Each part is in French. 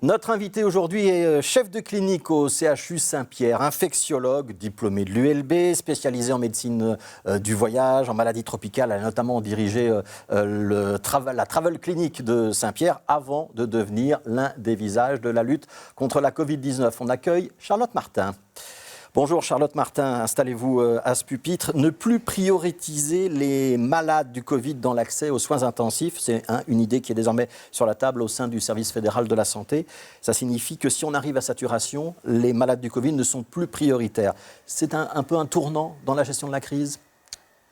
Notre invité aujourd'hui est chef de clinique au CHU Saint-Pierre, infectiologue, diplômé de l'ULB, spécialisé en médecine du voyage, en maladies tropicales. Elle a notamment dirigé la Travel Clinic de Saint-Pierre avant de devenir l'un des visages de la lutte contre la Covid-19. On accueille Charlotte Martin. Bonjour Charlotte Martin, installez-vous à ce pupitre. Ne plus prioriser les malades du Covid dans l'accès aux soins intensifs, c'est une idée qui est désormais sur la table au sein du service fédéral de la santé. Ça signifie que si on arrive à saturation, les malades du Covid ne sont plus prioritaires. C'est un peu un tournant dans la gestion de la crise ?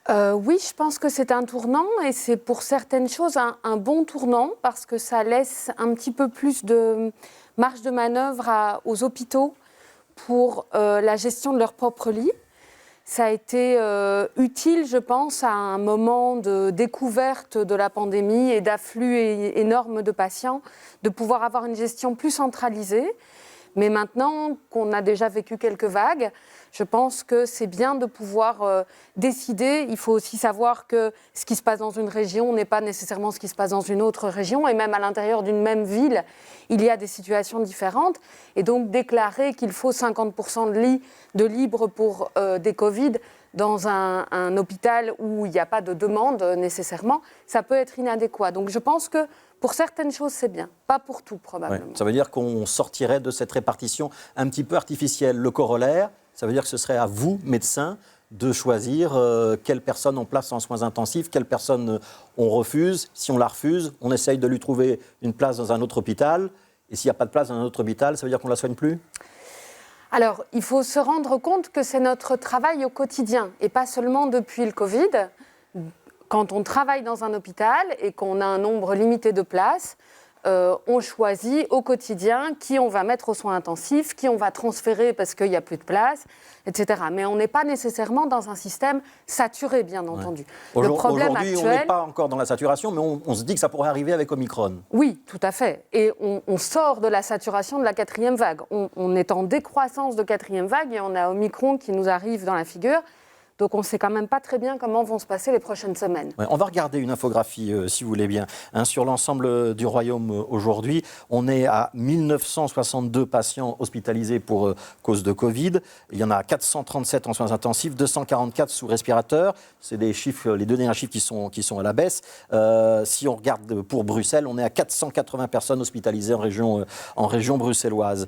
Oui, je pense que c'est un tournant et c'est pour certaines choses un bon tournant parce que ça laisse un petit peu plus de marge de manœuvre aux hôpitaux pour la gestion de leur propre lit. Ça a été utile, je pense, à un moment de découverte de la pandémie et d'afflux énorme de patients, de pouvoir avoir une gestion plus centralisée. Mais maintenant qu'on a déjà vécu quelques vagues, je pense que c'est bien de pouvoir décider. Il faut aussi savoir que ce qui se passe dans une région n'est pas nécessairement ce qui se passe dans une autre région. Et même à l'intérieur d'une même ville, il y a des situations différentes. Et donc déclarer qu'il faut 50% de lits de libre pour des Covid dans un hôpital où il n'y a pas de demande nécessairement, ça peut être inadéquat. Donc je pense que pour certaines choses, c'est bien. Pas pour tout, probablement. Ouais, ça veut dire qu'on sortirait de cette répartition un petit peu artificielle. Le corollaire, ça veut dire que ce serait à vous, médecins, de choisir quelle personne on place en soins intensifs, quelle personne on refuse. Si on la refuse, on essaye de lui trouver une place dans un autre hôpital. Et s'il n'y a pas de place dans un autre hôpital, ça veut dire qu'on ne la soigne plus ? Alors, il faut se rendre compte que c'est notre travail au quotidien, et pas seulement depuis le Covid. Quand on travaille dans un hôpital et qu'on a un nombre limité de places, on choisit au quotidien qui on va mettre aux soins intensifs, qui on va transférer parce qu'il n'y a plus de place, etc. Mais on n'est pas nécessairement dans un système saturé, bien entendu. Ouais. Aujourd'hui, on n'est pas encore dans la saturation, mais on se dit que ça pourrait arriver avec Omicron. Oui, tout à fait. Et on sort de la saturation de la quatrième vague. On est en décroissance de quatrième vague et on a Omicron qui nous arrive dans la figure. Donc on ne sait quand même pas très bien comment vont se passer les prochaines semaines. Ouais, on va regarder une infographie, si vous voulez bien. Sur l'ensemble du royaume aujourd'hui, on est à 1962 patients hospitalisés pour cause de Covid. Il y en a 437 en soins intensifs, 244 sous respirateur. C'est des chiffres, les deux derniers chiffres qui sont à la baisse. Si on regarde pour Bruxelles, on est à 480 personnes hospitalisées en région bruxelloise.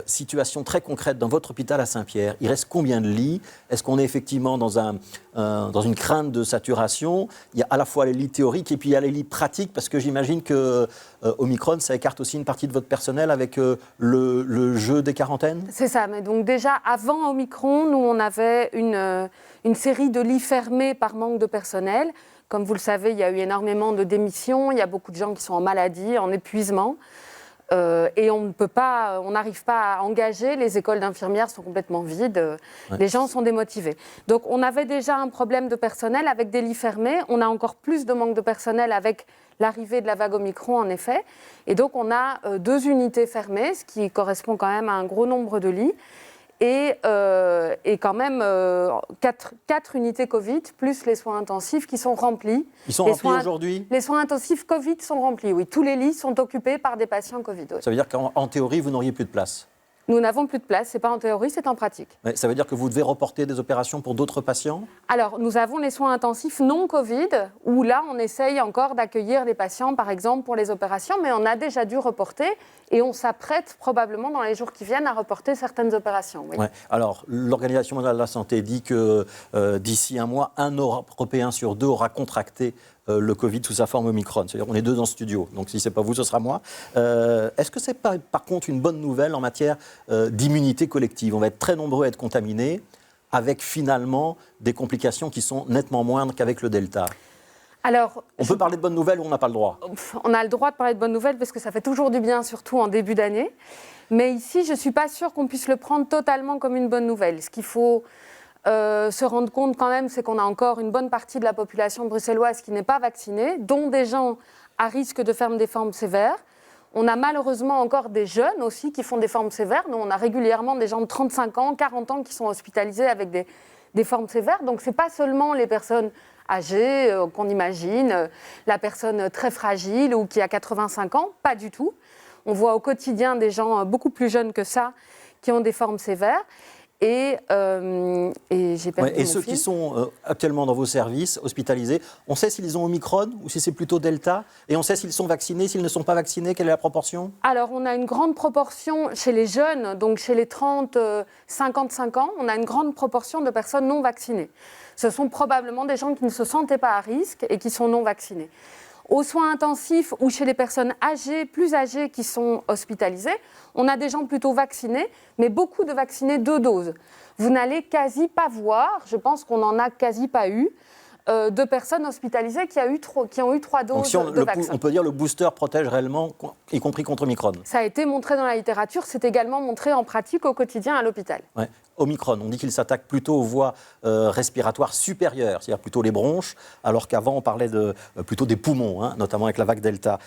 Situation très concrète dans votre hôpital à Saint-Pierre. Il reste combien de lits ? Est-ce qu'on est effectivement dans une crainte de saturation? Il y a à la fois les lits théoriques et puis il y a les lits pratiques, parce que j'imagine que Omicron, ça écarte aussi une partie de votre personnel avec le jeu des quarantaines? C'est ça, mais donc déjà avant Omicron, nous on avait une série de lits fermés par manque de personnel. Comme vous le savez, il y a eu énormément de démissions, il y a beaucoup de gens qui sont en maladie, en épuisement. Et on n'arrive pas à engager, les écoles d'infirmières sont complètement vides, les gens sont démotivés. Donc on avait déjà un problème de personnel avec des lits fermés, on a encore plus de manque de personnel avec l'arrivée de la vague Omicron en effet, et donc on a 2 unités fermées, ce qui correspond quand même à un gros nombre de lits, et quand même 4 unités Covid, plus les soins intensifs qui sont remplis. Ils sont remplis aujourd'hui ? Les soins intensifs Covid sont remplis, oui. Tous les lits sont occupés par des patients Covid. Oui. Ça veut dire qu'en théorie, vous n'auriez plus de place ? Nous n'avons plus de place, ce n'est pas en théorie, c'est en pratique. Ouais, ça veut dire que vous devez reporter des opérations pour d'autres patients ? Alors, nous avons les soins intensifs non Covid, où là, on essaye encore d'accueillir les patients, par exemple, pour les opérations, mais on a déjà dûu reporter et on s'apprête probablement dans les jours qui viennent à reporter certaines opérations. Oui. Ouais. Alors, l'Organisation mondiale de la santé dit que d'ici un mois, un Européen sur 2 aura contracté le Covid sous sa forme Omicron. C'est-à-dire qu'on est 2 dans le studio, donc si ce n'est pas vous, ce sera moi. Est-ce que c'est par contre une bonne nouvelle en matière d'immunité collective ? On va être très nombreux à être contaminés, avec finalement des complications qui sont nettement moindres qu'avec le Delta. Alors, on peut parler de bonnes nouvelles ou on n'a pas le droit ? On a le droit de parler de bonnes nouvelles parce que ça fait toujours du bien, surtout en début d'année. Mais ici, je ne suis pas sûre qu'on puisse le prendre totalement comme une bonne nouvelle. Ce qu'il faut se rendre compte quand même, c'est qu'on a encore une bonne partie de la population bruxelloise qui n'est pas vaccinée, dont des gens à risque de faire des formes sévères. On a malheureusement encore des jeunes aussi qui font des formes sévères. Nous, on a régulièrement des gens de 35 ans, 40 ans qui sont hospitalisés avec des formes sévères. Donc, ce n'est pas seulement les personnes âgées qu'on imagine, la personne très fragile ou qui a 85 ans, pas du tout. On voit au quotidien des gens beaucoup plus jeunes que ça qui ont des formes sévères. Et j'ai perdu et mon ceux fil. qui sont actuellement dans vos services, hospitalisés, on sait s'ils ont Omicron ou si c'est plutôt Delta? Et on sait s'ils sont vaccinés, s'ils ne sont pas vaccinés, quelle est la proportion? Alors, on a une grande proportion chez les jeunes, donc chez les 30-55 ans, on a une grande proportion de personnes non vaccinées. Ce sont probablement des gens qui ne se sentaient pas à risque et qui sont non vaccinés. Aux soins intensifs ou chez les personnes âgées, plus âgées qui sont hospitalisées, on a des gens plutôt vaccinés, mais beaucoup de vaccinés 2 doses. Vous n'allez quasi pas voir, je pense qu'on n'en a quasi pas eu, de personnes hospitalisées qui ont eu 3 doses de vaccin. On peut dire que le booster protège réellement, y compris contre Omicron. Ça a été montré dans la littérature, c'est également montré en pratique au quotidien à l'hôpital. Ouais. Omicron, on dit qu'il s'attaque plutôt aux voies respiratoires supérieures, c'est-à-dire plutôt les bronches, alors qu'avant on parlait plutôt des poumons, hein, notamment avec la vague Delta.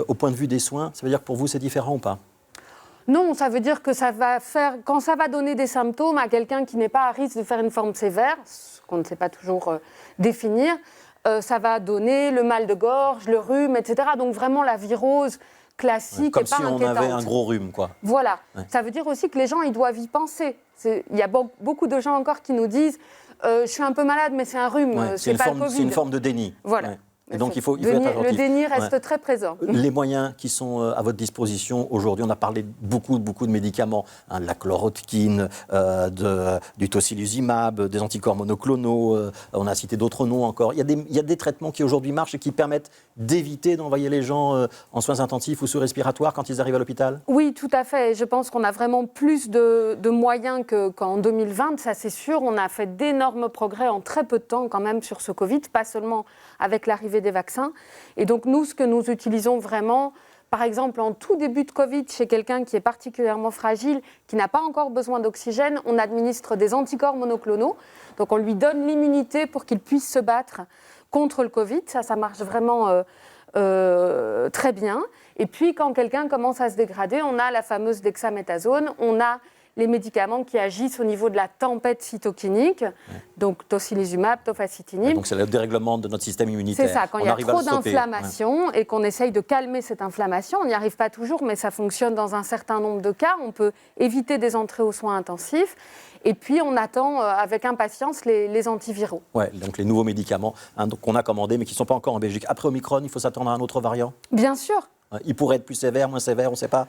Au point de vue des soins, ça veut dire que pour vous c'est différent ou pas? Non, ça veut dire que quand ça va donner des symptômes à quelqu'un qui n'est pas à risque de faire une forme sévère, ce qu'on ne sait pas toujours définir, ça va donner le mal de gorge, le rhume, etc. Donc vraiment la virose classique comme et pas si on inquiétante. avait un gros rhume, quoi. Voilà. Ouais. Ça veut dire aussi que les gens, ils doivent y penser. Il y a beaucoup de gens encore qui nous disent je suis un peu malade, mais c'est un rhume, Ouais, c'est pas le Covid. C'est une forme de déni. Voilà. Ouais. Et donc il faut être attentif. Le déni reste très présent. Les moyens qui sont à votre disposition aujourd'hui, on a parlé beaucoup de médicaments, hein, de la chloroquine, du tocilizumab, des anticorps monoclonaux, on a cité d'autres noms encore. Il y a des traitements qui aujourd'hui marchent et qui permettent d'éviter d'envoyer les gens en soins intensifs ou sous respiratoire quand ils arrivent à l'hôpital? Oui, tout à fait. Je pense qu'on a vraiment plus de moyens qu'en 2020, ça c'est sûr. On a fait d'énormes progrès en très peu de temps quand même sur ce Covid, pas seulement avec l'arrivée des vaccins. Et donc nous, ce que nous utilisons vraiment, par exemple en tout début de Covid, chez quelqu'un qui est particulièrement fragile, qui n'a pas encore besoin d'oxygène, on administre des anticorps monoclonaux. Donc on lui donne l'immunité pour qu'il puisse se battre contre le Covid. Ça marche vraiment très bien. Et puis quand quelqu'un commence à se dégrader, on a la fameuse dexaméthasone, on a les médicaments qui agissent au niveau de la tempête cytokinique, donc tocilizumab, tofacitinib. Donc c'est le dérèglement de notre système immunitaire. C'est ça, quand il y a trop d'inflammation et qu'on essaye de calmer cette inflammation, on n'y arrive pas toujours, mais ça fonctionne dans un certain nombre de cas. On peut éviter des entrées aux soins intensifs. Et puis on attend avec impatience les antiviraux. Ouais, donc les nouveaux médicaments qu'on a commandés mais qui ne sont pas encore en Belgique. Après Omicron, il faut s'attendre à un autre variant? Bien sûr. Il pourrait être plus sévère, moins sévère, on ne sait pas?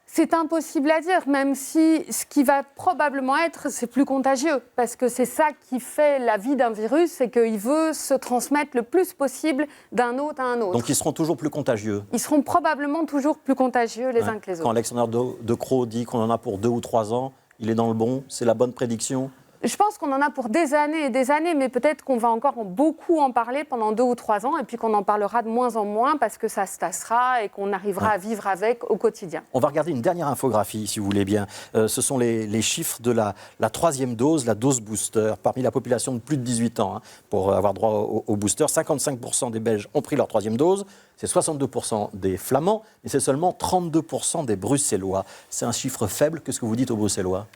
C'est impossible à dire, même si ce qui va probablement être, c'est plus contagieux. Parce que c'est ça qui fait la vie d'un virus, c'est qu'il veut se transmettre le plus possible d'un hôte à un autre. Donc ils seront toujours plus contagieux? Ils seront probablement toujours plus contagieux les uns que les autres. Quand Alexander De Croo dit qu'on en a pour 2 ou 3 ans, il est dans le bon? C'est la bonne prédiction? Je pense qu'on en a pour des années et des années, mais peut-être qu'on va encore beaucoup en parler pendant 2 ou 3 ans, et puis qu'on en parlera de moins en moins parce que ça se tassera et qu'on arrivera à vivre avec au quotidien. On va regarder une dernière infographie, si vous voulez bien. Ce sont les chiffres de la 3e dose, la dose booster, parmi la population de plus de 18 ans. Hein, pour avoir droit au booster, 55% des Belges ont pris leur 3e dose. C'est 62% des Flamands, et c'est seulement 32% des Bruxellois. C'est un chiffre faible. Qu'est-ce que vous dites aux Bruxellois?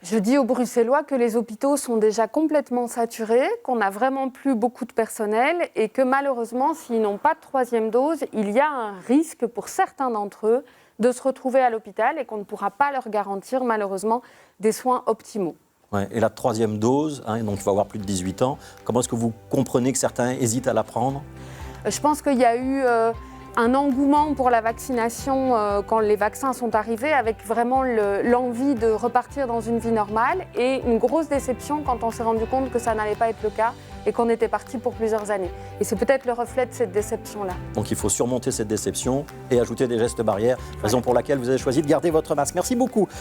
Je dis aux Bruxellois que les hôpitaux sont déjà complètement saturés, qu'on n'a vraiment plus beaucoup de personnel et que malheureusement, s'ils n'ont pas de 3e dose, il y a un risque pour certains d'entre eux de se retrouver à l'hôpital et qu'on ne pourra pas leur garantir malheureusement des soins optimaux. Ouais, et la 3e dose, hein, donc il faut avoir plus de 18 ans, comment est-ce que vous comprenez que certains hésitent à la prendre? Je pense qu'il y a eu un engouement pour la vaccination quand les vaccins sont arrivés, avec vraiment l'envie de repartir dans une vie normale, et une grosse déception quand on s'est rendu compte que ça n'allait pas être le cas et qu'on était parti pour plusieurs années. Et c'est peut-être le reflet de cette déception-là. Donc il faut surmonter cette déception et ajouter des gestes barrières, raison pour laquelle vous avez choisi de garder votre masque. Merci beaucoup.